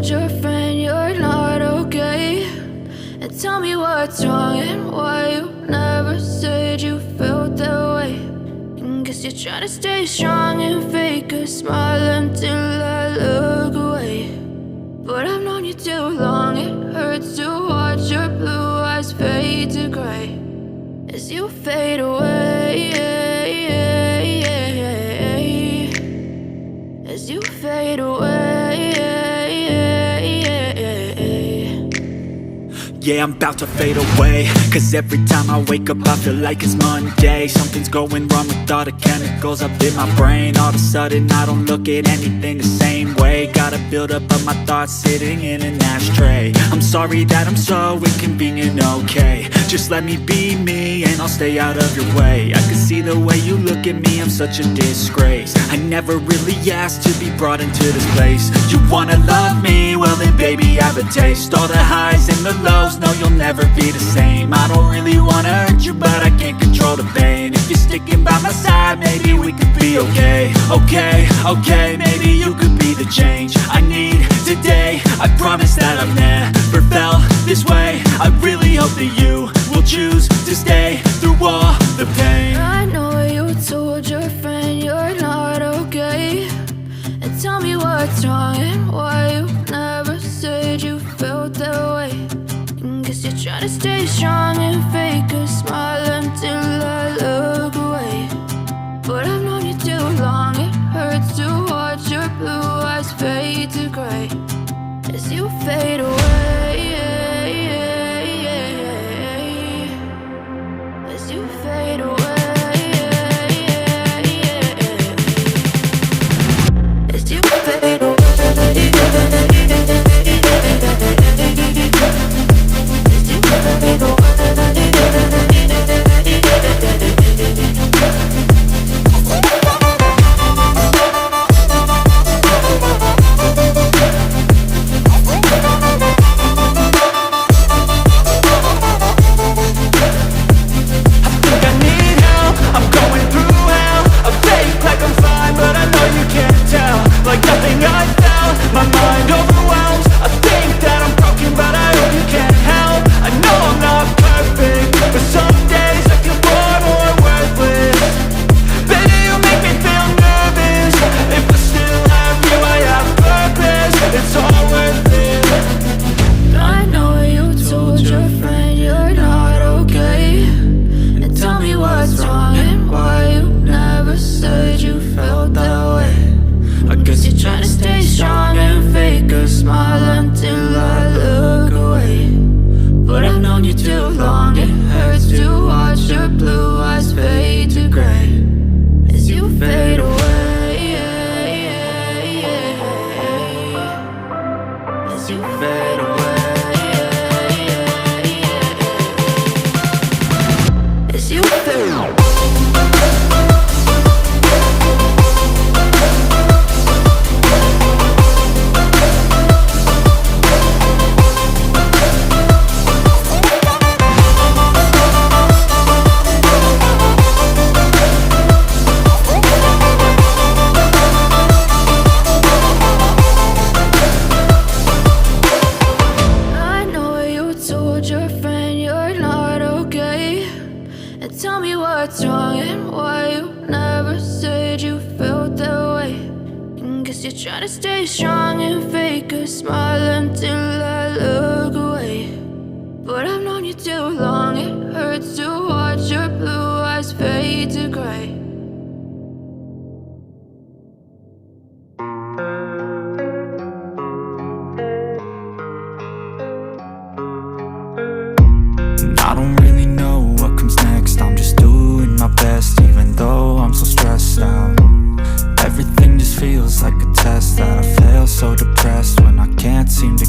told your friend you're not okay? And tell me what's wrong and why you never said you felt that way. And guess you're trying to stay strong and fake a smile until I look away. But I've known you too long, it hurts to watch your blue eyes fade to gray as you fade away, as you fade away. Yeah, I'm about to fade away, cause every time I wake up I feel like it's Monday. Something's going wrong with all the chemicals up in my brain. All of a sudden I don't look at anything the same way. Got a buildup of my thoughts sitting in an ashtray. I'm sorry that I'm so inconvenient, okay? Just let me be me and I'll stay out of your way. I can see the way you look at me, I'm such a disgrace. I never really asked to be brought into this place. You wanna love me? Well then baby have a taste. All the highs and the lows, no you'll never be the same. I don't really wanna hurt you but I can't control the pain. If you're sticking by my side maybe we could be okay. Okay, maybe you could be the change I need today. I promise that I've never felt this way. I really hope that you will choose to stay through all the pain. I know you told your friend you're not okay. And tell me what's wrong and why you never said you felt that way. And guess you're trying to stay strong and fake a smile until I look away. But I've known you too long, it hurts to watch your blue eyes fade to gray as you fade away, as you fade away, as you fade away. I don't really know what comes next. I'm just doing my best, even though I'm so stressed out. Everything just feels like a test that I fail, so depressed when I can't seem to